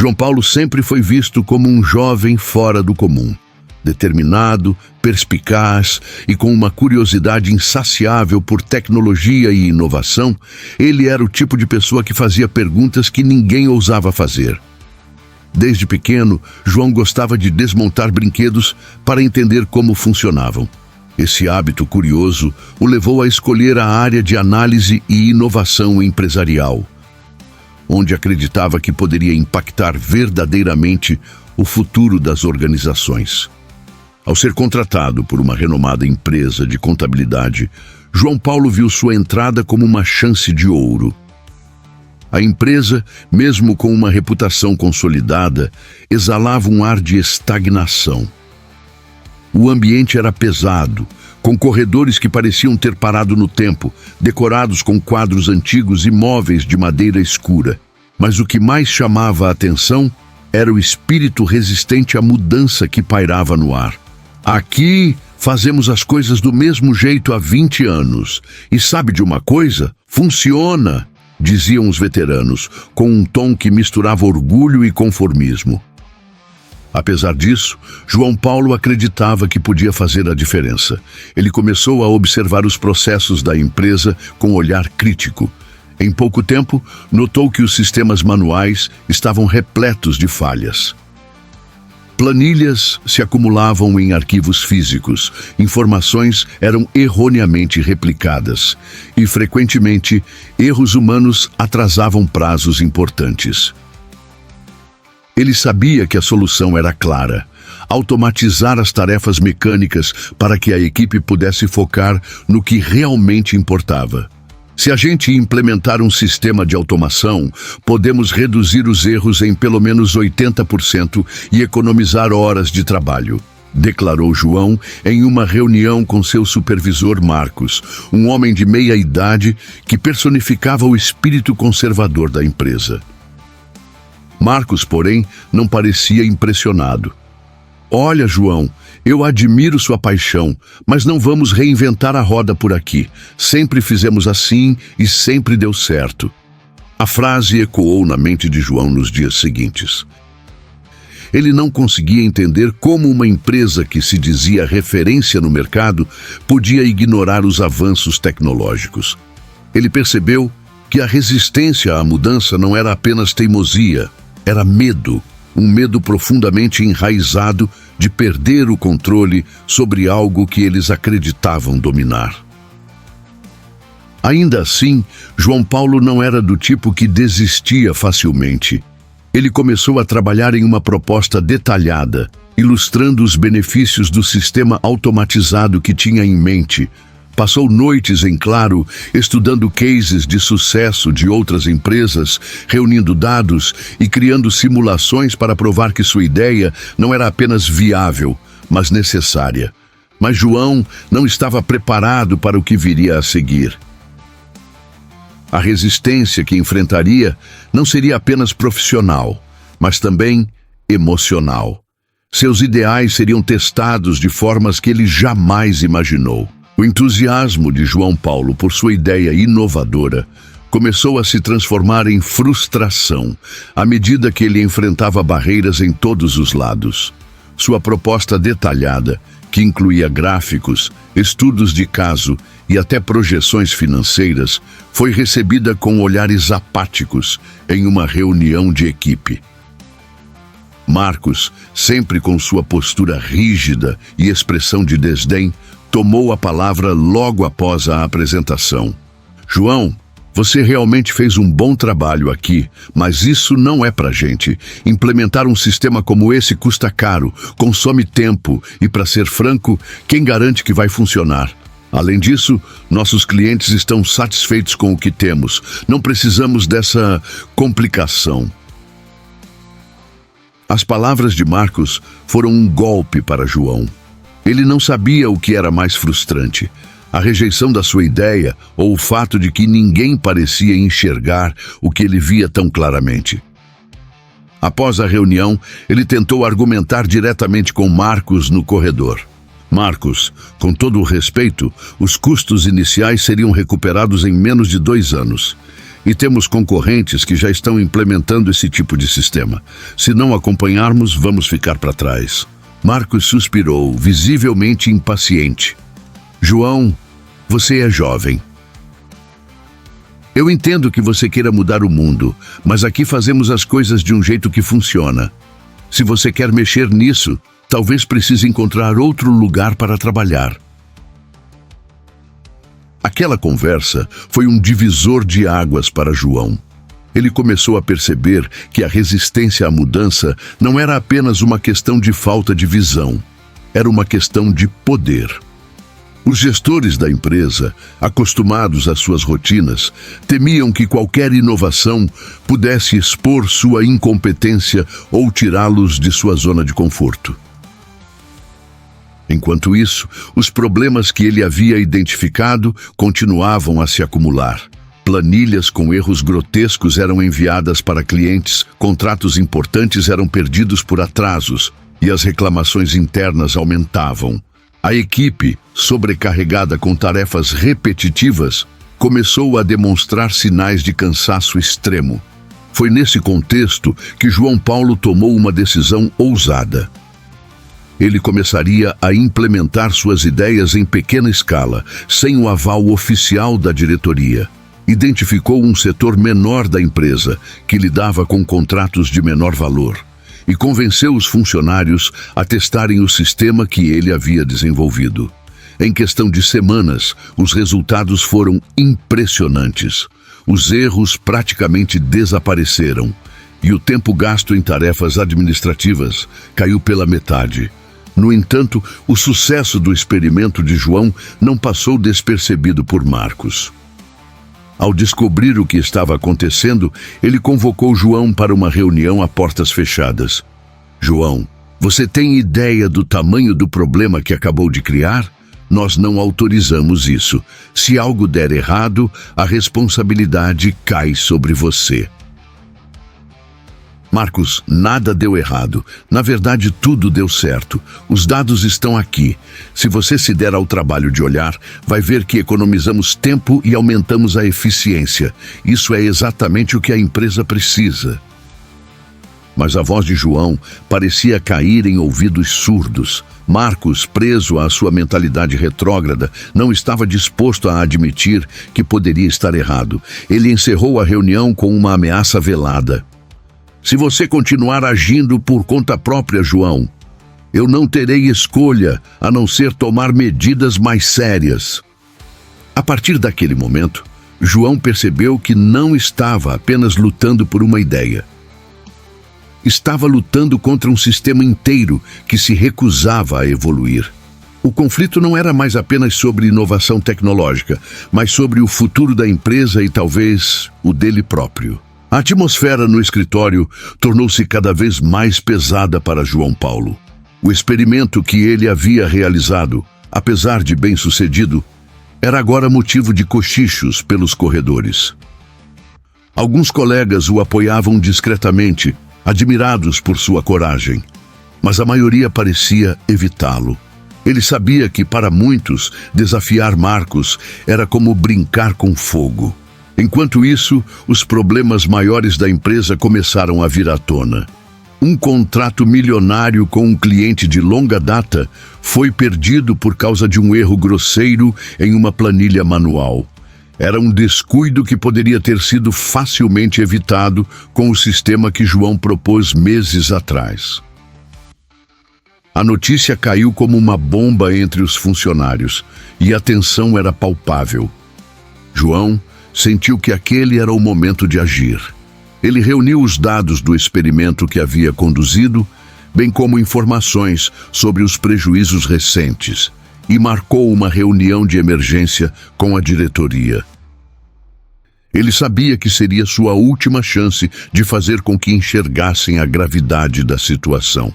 João Paulo sempre foi visto como um jovem fora do comum. Determinado, perspicaz e com uma curiosidade insaciável por tecnologia e inovação, ele era o tipo de pessoa que fazia perguntas que ninguém ousava fazer. Desde pequeno, João gostava de desmontar brinquedos para entender como funcionavam. Esse hábito curioso o levou a escolher a área de análise e inovação empresarial, onde acreditava que poderia impactar verdadeiramente o futuro das organizações. Ao ser contratado por uma renomada empresa de contabilidade, João Paulo viu sua entrada como uma chance de ouro. A empresa, mesmo com uma reputação consolidada, exalava um ar de estagnação. O ambiente era pesado, com corredores que pareciam ter parado no tempo, decorados com quadros antigos e móveis de madeira escura. Mas o que mais chamava a atenção era o espírito resistente à mudança que pairava no ar. Aqui fazemos as coisas do mesmo jeito há 20 anos. E sabe de uma coisa? Funciona, diziam os veteranos, com um tom que misturava orgulho e conformismo. Apesar disso, João Paulo acreditava que podia fazer a diferença. Ele começou a observar os processos da empresa com olhar crítico. Em pouco tempo, notou que os sistemas manuais estavam repletos de falhas. Planilhas se acumulavam em arquivos físicos, informações eram erroneamente replicadas e, frequentemente, erros humanos atrasavam prazos importantes. Ele sabia que a solução era clara: automatizar as tarefas mecânicas para que a equipe pudesse focar no que realmente importava. Se a gente implementar um sistema de automação, podemos reduzir os erros em pelo menos 80% e economizar horas de trabalho, declarou João em uma reunião com seu supervisor Marcos, um homem de meia idade que personificava o espírito conservador da empresa. Marcos, porém, não parecia impressionado. Olha, João, eu admiro sua paixão, mas não vamos reinventar a roda por aqui. Sempre fizemos assim e sempre deu certo. A frase ecoou na mente de João nos dias seguintes. Ele não conseguia entender como uma empresa que se dizia referência no mercado podia ignorar os avanços tecnológicos. Ele percebeu que a resistência à mudança não era apenas teimosia, era medo. Um medo profundamente enraizado de perder o controle sobre algo que eles acreditavam dominar. Ainda assim, João Paulo não era do tipo que desistia facilmente. Ele começou a trabalhar em uma proposta detalhada, ilustrando os benefícios do sistema automatizado que tinha em mente. Passou noites em claro, estudando cases de sucesso de outras empresas, reunindo dados e criando simulações para provar que sua ideia não era apenas viável, mas necessária. Mas João não estava preparado para o que viria a seguir. A resistência que enfrentaria não seria apenas profissional, mas também emocional. Seus ideais seriam testados de formas que ele jamais imaginou. O entusiasmo de João Paulo por sua ideia inovadora começou a se transformar em frustração à medida que ele enfrentava barreiras em todos os lados. Sua proposta detalhada, que incluía gráficos, estudos de caso e até projeções financeiras, foi recebida com olhares apáticos em uma reunião de equipe. Marcos, sempre com sua postura rígida e expressão de desdém, tomou a palavra logo após a apresentação. João, você realmente fez um bom trabalho aqui, mas isso não é pra gente. Implementar um sistema como esse custa caro, consome tempo e, para ser franco, quem garante que vai funcionar? Além disso, nossos clientes estão satisfeitos com o que temos. Não precisamos dessa complicação. As palavras de Marcos foram um golpe para João. Ele não sabia o que era mais frustrante: a rejeição da sua ideia ou o fato de que ninguém parecia enxergar o que ele via tão claramente. Após a reunião, ele tentou argumentar diretamente com Marcos no corredor. Marcos, com todo o respeito, os custos iniciais seriam recuperados em menos de 2 anos. E temos concorrentes que já estão implementando esse tipo de sistema. Se não acompanharmos, vamos ficar para trás. Marcos suspirou, visivelmente impaciente. João, você é jovem. Eu entendo que você queira mudar o mundo, mas aqui fazemos as coisas de um jeito que funciona. Se você quer mexer nisso, talvez precise encontrar outro lugar para trabalhar. Aquela conversa foi um divisor de águas para João. Ele começou a perceber que a resistência à mudança não era apenas uma questão de falta de visão, era uma questão de poder. Os gestores da empresa, acostumados às suas rotinas, temiam que qualquer inovação pudesse expor sua incompetência ou tirá-los de sua zona de conforto. Enquanto isso, os problemas que ele havia identificado continuavam a se acumular. Planilhas com erros grotescos eram enviadas para clientes, contratos importantes eram perdidos por atrasos e as reclamações internas aumentavam. A equipe, sobrecarregada com tarefas repetitivas, começou a demonstrar sinais de cansaço extremo. Foi nesse contexto que João Paulo tomou uma decisão ousada. Ele começaria a implementar suas ideias em pequena escala, sem o aval oficial da diretoria. Identificou um setor menor da empresa, que lidava com contratos de menor valor, e convenceu os funcionários a testarem o sistema que ele havia desenvolvido. Em questão de semanas, os resultados foram impressionantes. Os erros praticamente desapareceram, e o tempo gasto em tarefas administrativas caiu pela metade. No entanto, o sucesso do experimento de João não passou despercebido por Marcos. Ao descobrir o que estava acontecendo, ele convocou João para uma reunião a portas fechadas. João, você tem ideia do tamanho do problema que acabou de criar? Nós não autorizamos isso. Se algo der errado, a responsabilidade cai sobre você. Marcos, nada deu errado. Na verdade, tudo deu certo. Os dados estão aqui. Se você se der ao trabalho de olhar, vai ver que economizamos tempo e aumentamos a eficiência. Isso é exatamente o que a empresa precisa. Mas a voz de João parecia cair em ouvidos surdos. Marcos, preso à sua mentalidade retrógrada, não estava disposto a admitir que poderia estar errado. Ele encerrou a reunião com uma ameaça velada. Se você continuar agindo por conta própria, João, eu não terei escolha a não ser tomar medidas mais sérias. A partir daquele momento, João percebeu que não estava apenas lutando por uma ideia. Estava lutando contra um sistema inteiro que se recusava a evoluir. O conflito não era mais apenas sobre inovação tecnológica, mas sobre o futuro da empresa e talvez o dele próprio. A atmosfera no escritório tornou-se cada vez mais pesada para João Paulo. O experimento que ele havia realizado, apesar de bem-sucedido, era agora motivo de cochichos pelos corredores. Alguns colegas o apoiavam discretamente, admirados por sua coragem, mas a maioria parecia evitá-lo. Ele sabia que, para muitos, desafiar Marcos era como brincar com fogo. Enquanto isso, os problemas maiores da empresa começaram a vir à tona. Um contrato milionário com um cliente de longa data foi perdido por causa de um erro grosseiro em uma planilha manual. Era um descuido que poderia ter sido facilmente evitado com o sistema que João propôs meses atrás. A notícia caiu como uma bomba entre os funcionários e a tensão era palpável. João sentiu que aquele era o momento de agir. Ele reuniu os dados do experimento que havia conduzido, bem como informações sobre os prejuízos recentes, e marcou uma reunião de emergência com a diretoria. Ele sabia que seria sua última chance de fazer com que enxergassem a gravidade da situação.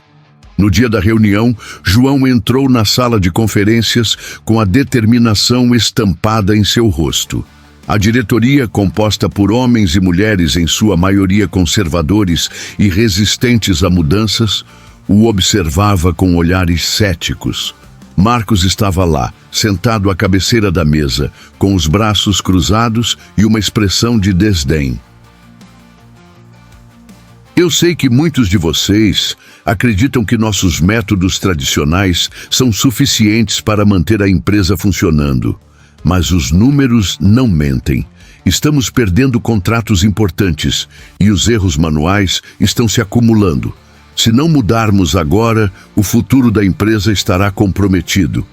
No dia da reunião, João entrou na sala de conferências com a determinação estampada em seu rosto. A diretoria, composta por homens e mulheres, em sua maioria conservadores e resistentes a mudanças, o observava com olhares céticos. Marcos estava lá, sentado à cabeceira da mesa, com os braços cruzados e uma expressão de desdém. Eu sei que muitos de vocês acreditam que nossos métodos tradicionais são suficientes para manter a empresa funcionando, mas os números não mentem. Estamos perdendo contratos importantes e os erros manuais estão se acumulando. Se não mudarmos agora, o futuro da empresa estará comprometido.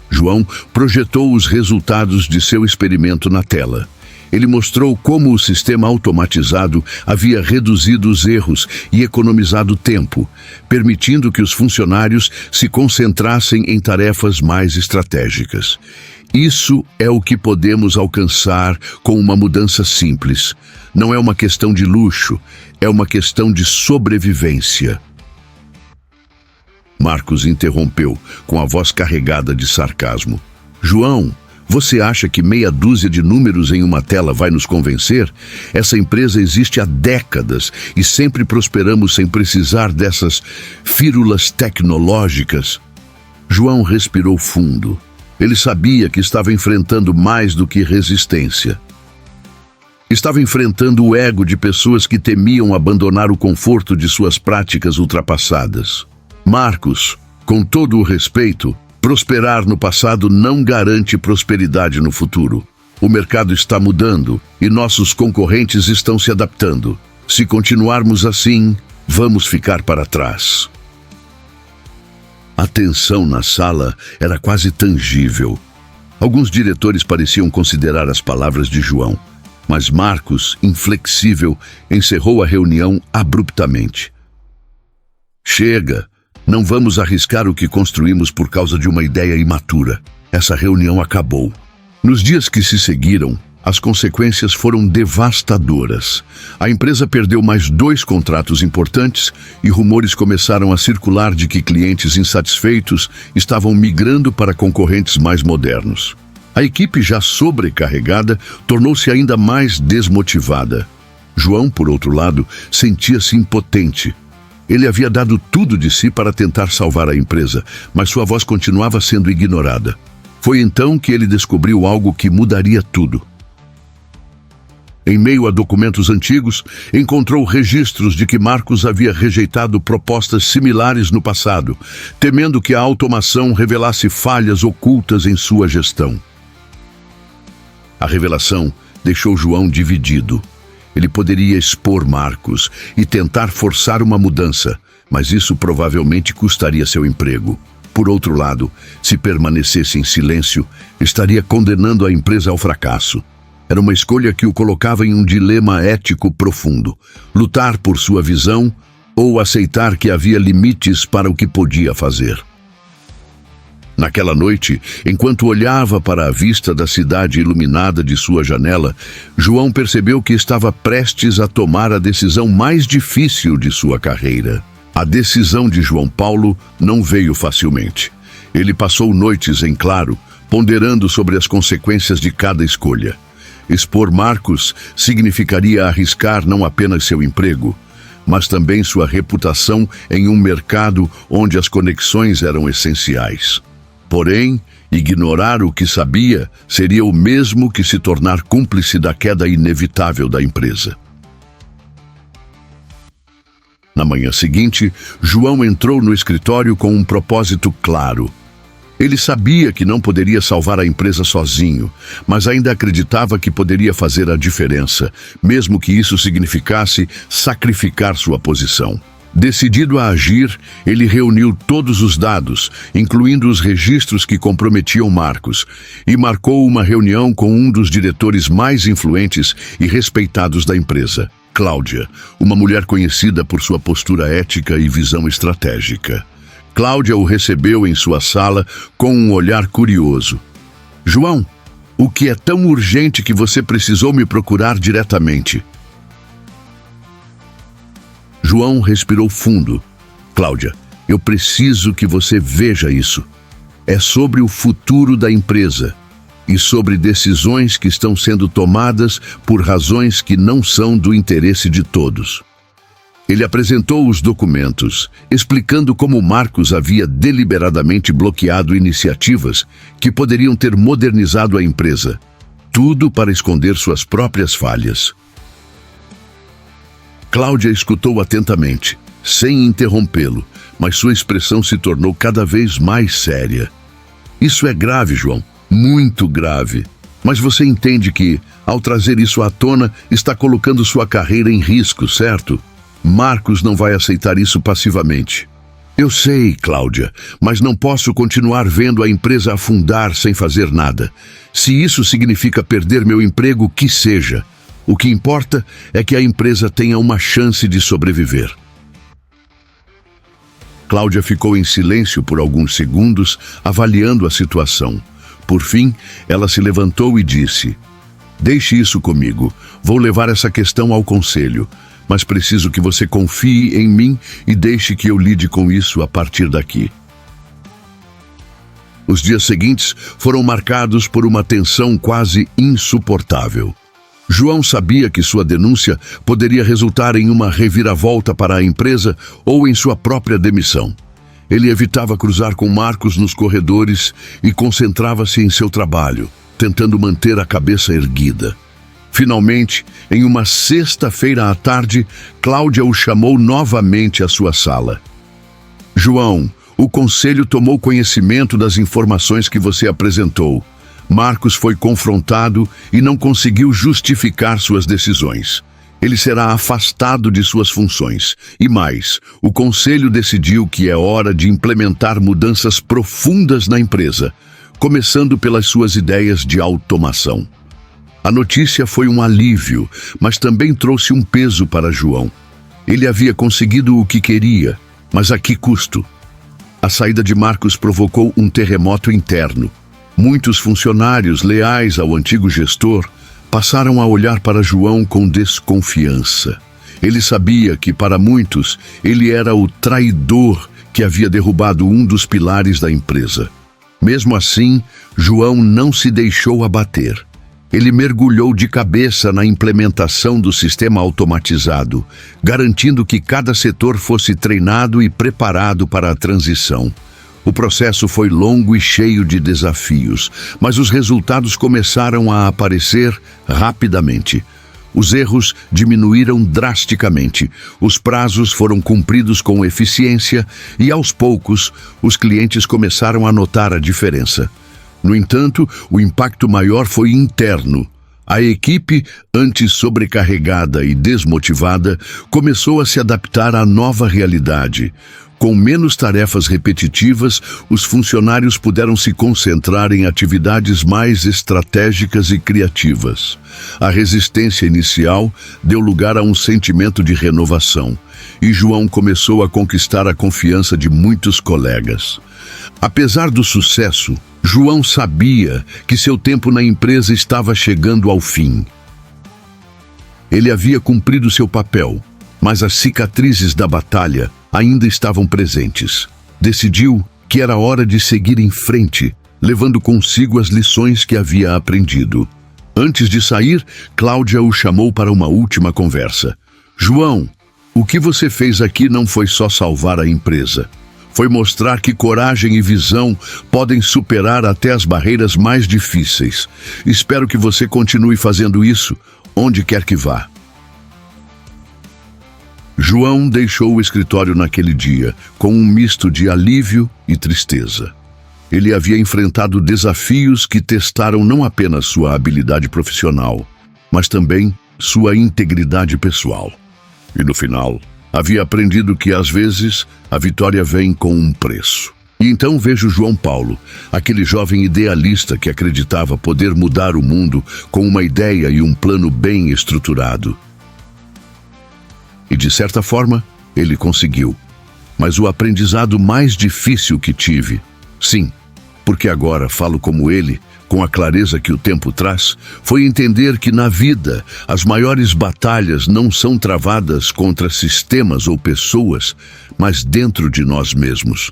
João projetou os resultados de seu experimento na tela. Ele mostrou como o sistema automatizado havia reduzido os erros e economizado tempo, permitindo que os funcionários se concentrassem em tarefas mais estratégicas. Isso é o que podemos alcançar com uma mudança simples. Não é uma questão de luxo, é uma questão de sobrevivência. Marcos interrompeu, com a voz carregada de sarcasmo. João, você acha que meia dúzia de números em uma tela vai nos convencer? Essa empresa existe há décadas e sempre prosperamos sem precisar dessas fírulas tecnológicas. João respirou fundo. Ele sabia que estava enfrentando mais do que resistência. Estava enfrentando o ego de pessoas que temiam abandonar o conforto de suas práticas ultrapassadas. Marcos, com todo o respeito, prosperar no passado não garante prosperidade no futuro. O mercado está mudando e nossos concorrentes estão se adaptando. Se continuarmos assim, vamos ficar para trás. A tensão na sala era quase tangível. Alguns diretores pareciam considerar as palavras de João, mas Marcos, inflexível, encerrou a reunião abruptamente. Chega! Não vamos arriscar o que construímos por causa de uma ideia imatura. Essa reunião acabou. Nos dias que se seguiram, as consequências foram devastadoras. A empresa perdeu mais 2 contratos importantes e rumores começaram a circular de que clientes insatisfeitos estavam migrando para concorrentes mais modernos. A equipe, já sobrecarregada, tornou-se ainda mais desmotivada. João, por outro lado, sentia-se impotente. Ele havia dado tudo de si para tentar salvar a empresa, mas sua voz continuava sendo ignorada. Foi então que ele descobriu algo que mudaria tudo. Em meio a documentos antigos, encontrou registros de que Marcos havia rejeitado propostas similares no passado, temendo que a automação revelasse falhas ocultas em sua gestão. A revelação deixou João dividido. Ele poderia expor Marcos e tentar forçar uma mudança, mas isso provavelmente custaria seu emprego. Por outro lado, se permanecesse em silêncio, estaria condenando a empresa ao fracasso. Era uma escolha que o colocava em um dilema ético profundo: lutar por sua visão ou aceitar que havia limites para o que podia fazer. Naquela noite, enquanto olhava para a vista da cidade iluminada de sua janela, João percebeu que estava prestes a tomar a decisão mais difícil de sua carreira. A decisão de João Paulo não veio facilmente. Ele passou noites em claro, ponderando sobre as consequências de cada escolha. Expor Marcos significaria arriscar não apenas seu emprego, mas também sua reputação em um mercado onde as conexões eram essenciais. Porém, ignorar o que sabia seria o mesmo que se tornar cúmplice da queda inevitável da empresa. Na manhã seguinte, João entrou no escritório com um propósito claro. Ele sabia que não poderia salvar a empresa sozinho, mas ainda acreditava que poderia fazer a diferença, mesmo que isso significasse sacrificar sua posição. Decidido a agir, ele reuniu todos os dados, incluindo os registros que comprometiam Marcos, e marcou uma reunião com um dos diretores mais influentes e respeitados da empresa, Cláudia, uma mulher conhecida por sua postura ética e visão estratégica. Cláudia o recebeu em sua sala com um olhar curioso. João, o que é tão urgente que você precisou me procurar diretamente? João respirou fundo. Cláudia, eu preciso que você veja isso. É sobre o futuro da empresa e sobre decisões que estão sendo tomadas por razões que não são do interesse de todos. Ele apresentou os documentos, explicando como Marcos havia deliberadamente bloqueado iniciativas que poderiam ter modernizado a empresa. Tudo para esconder suas próprias falhas. Cláudia escutou atentamente, sem interrompê-lo, mas sua expressão se tornou cada vez mais séria. Isso é grave, João, muito grave. Mas você entende que, ao trazer isso à tona, está colocando sua carreira em risco, certo? Marcos não vai aceitar isso passivamente. Eu sei, Cláudia, mas não posso continuar vendo a empresa afundar sem fazer nada. Se isso significa perder meu emprego, que seja. O que importa é que a empresa tenha uma chance de sobreviver. Cláudia ficou em silêncio por alguns segundos, avaliando a situação. Por fim, ela se levantou e disse: "Deixe isso comigo. Vou levar essa questão ao conselho. Mas preciso que você confie em mim e deixe que eu lide com isso a partir daqui." Os dias seguintes foram marcados por uma tensão quase insuportável. João sabia que sua denúncia poderia resultar em uma reviravolta para a empresa ou em sua própria demissão. Ele evitava cruzar com Marcos nos corredores e concentrava-se em seu trabalho, tentando manter a cabeça erguida. Finalmente, em uma sexta-feira à tarde, Cláudia o chamou novamente à sua sala. "João, o conselho tomou conhecimento das informações que você apresentou. Marcos foi confrontado e não conseguiu justificar suas decisões. Ele será afastado de suas funções. E mais, o conselho decidiu que é hora de implementar mudanças profundas na empresa, começando pelas suas ideias de automação." A notícia foi um alívio, mas também trouxe um peso para João. Ele havia conseguido o que queria, mas a que custo? A saída de Marcos provocou um terremoto interno. Muitos funcionários leais ao antigo gestor passaram a olhar para João com desconfiança. Ele sabia que, para muitos, ele era o traidor que havia derrubado um dos pilares da empresa. Mesmo assim, João não se deixou abater. Ele mergulhou de cabeça na implementação do sistema automatizado, garantindo que cada setor fosse treinado e preparado para a transição. O processo foi longo e cheio de desafios, mas os resultados começaram a aparecer rapidamente. Os erros diminuíram drasticamente, os prazos foram cumpridos com eficiência e, aos poucos, os clientes começaram a notar a diferença. No entanto, o impacto maior foi interno. A equipe, antes sobrecarregada e desmotivada, começou a se adaptar à nova realidade. Com menos tarefas repetitivas, os funcionários puderam se concentrar em atividades mais estratégicas e criativas. A resistência inicial deu lugar a um sentimento de renovação, e João começou a conquistar a confiança de muitos colegas. Apesar do sucesso, João sabia que seu tempo na empresa estava chegando ao fim. Ele havia cumprido seu papel, mas as cicatrizes da batalha ainda estavam presentes. Decidiu que era hora de seguir em frente, levando consigo as lições que havia aprendido. Antes de sair, Cláudia o chamou para uma última conversa. "João, o que você fez aqui não foi só salvar a empresa. Foi mostrar que coragem e visão podem superar até as barreiras mais difíceis. Espero que você continue fazendo isso, onde quer que vá." João deixou o escritório naquele dia, com um misto de alívio e tristeza. Ele havia enfrentado desafios que testaram não apenas sua habilidade profissional, mas também sua integridade pessoal. E no final, havia aprendido que, às vezes, a vitória vem com um preço. E então vejo João Paulo, aquele jovem idealista que acreditava poder mudar o mundo com uma ideia e um plano bem estruturado. E, de certa forma, ele conseguiu. Mas o aprendizado mais difícil que tive, sim, porque agora falo como ele, com a clareza que o tempo traz, foi entender que na vida as maiores batalhas não são travadas contra sistemas ou pessoas, mas dentro de nós mesmos.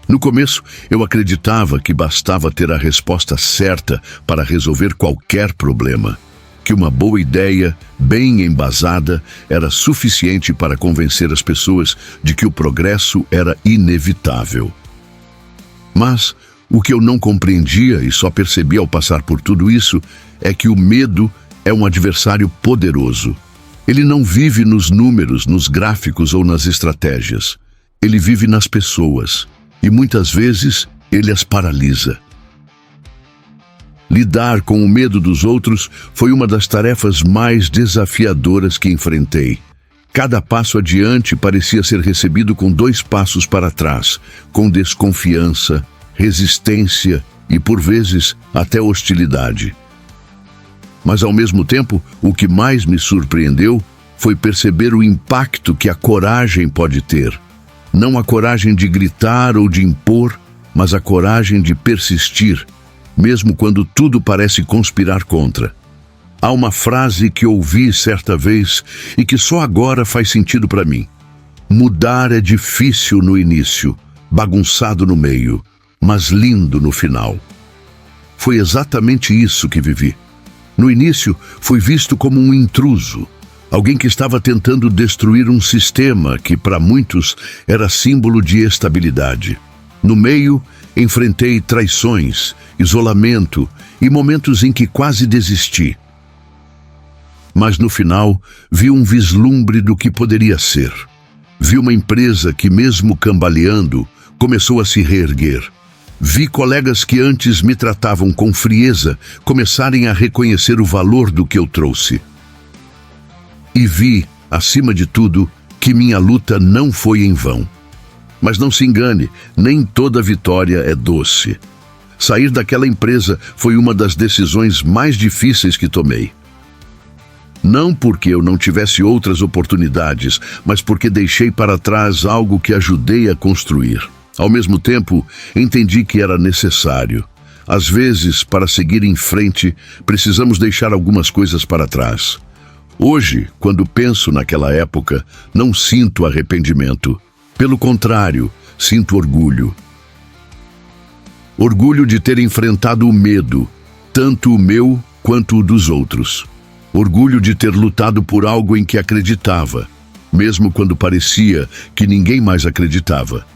No começo, eu acreditava que bastava ter a resposta certa para resolver qualquer problema. que uma boa ideia, bem embasada, era suficiente para convencer as pessoas de que o progresso era inevitável. Mas o que eu não compreendia e só percebi ao passar por tudo isso é que o medo é um adversário poderoso. Ele não vive nos números, nos gráficos ou nas estratégias. Ele vive nas pessoas e muitas vezes ele as paralisa. Lidar com o medo dos outros foi uma das tarefas mais desafiadoras que enfrentei. Cada passo adiante parecia ser recebido com 2 passos para trás, com desconfiança, resistência e, por vezes, até hostilidade. Mas, ao mesmo tempo, o que mais me surpreendeu foi perceber o impacto que a coragem pode ter. Não a coragem de gritar ou de impor, mas a coragem de persistir, mesmo quando tudo parece conspirar contra. Há uma frase que ouvi certa vez e que só agora faz sentido para mim. Mudar é difícil no início, bagunçado no meio, mas lindo no final. Foi exatamente isso que vivi. No início, fui visto como um intruso, alguém que estava tentando destruir um sistema que, para muitos, era símbolo de estabilidade. No meio, enfrentei traições, isolamento e momentos em que quase desisti. Mas no final, vi um vislumbre do que poderia ser. Vi uma empresa que, mesmo cambaleando, começou a se reerguer. Vi colegas que antes me tratavam com frieza começarem a reconhecer o valor do que eu trouxe. E vi, acima de tudo, que minha luta não foi em vão. Mas não se engane, nem toda vitória é doce. Sair daquela empresa foi uma das decisões mais difíceis que tomei. Não porque eu não tivesse outras oportunidades, mas porque deixei para trás algo que ajudei a construir. Ao mesmo tempo, entendi que era necessário. Às vezes, para seguir em frente, precisamos deixar algumas coisas para trás. Hoje, quando penso naquela época, não sinto arrependimento. Pelo contrário, sinto orgulho. Orgulho de ter enfrentado o medo, tanto o meu quanto o dos outros. Orgulho de ter lutado por algo em que acreditava, mesmo quando parecia que ninguém mais acreditava.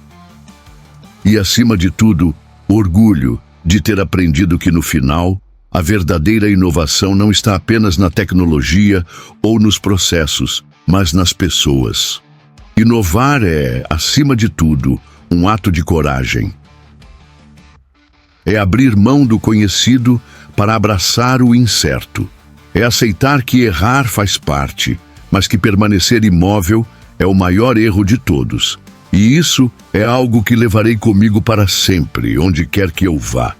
E, acima de tudo, orgulho de ter aprendido que, no final, a verdadeira inovação não está apenas na tecnologia ou nos processos, mas nas pessoas. Inovar é, acima de tudo, um ato de coragem. É abrir mão do conhecido para abraçar o incerto. É aceitar que errar faz parte, mas que permanecer imóvel é o maior erro de todos. E isso é algo que levarei comigo para sempre, onde quer que eu vá.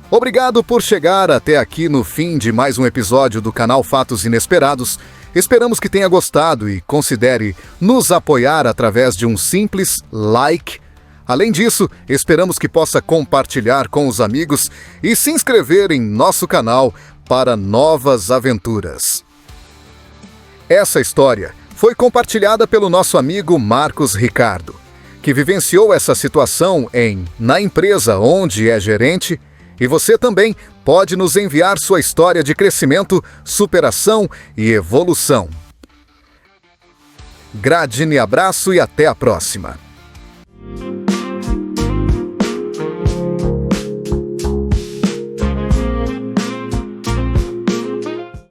Obrigado por chegar até aqui no fim de mais um episódio do canal Fatos Inesperados. Esperamos que tenha gostado e considere nos apoiar através de um simples like. Além disso, esperamos que possa compartilhar com os amigos e se inscrever em nosso canal para novas aventuras. Essa história foi compartilhada pelo nosso amigo Marcos Ricardo, que vivenciou essa situação na empresa onde é gerente, e você também pode nos enviar sua história de crescimento, superação e evolução. Grande abraço e até a próxima!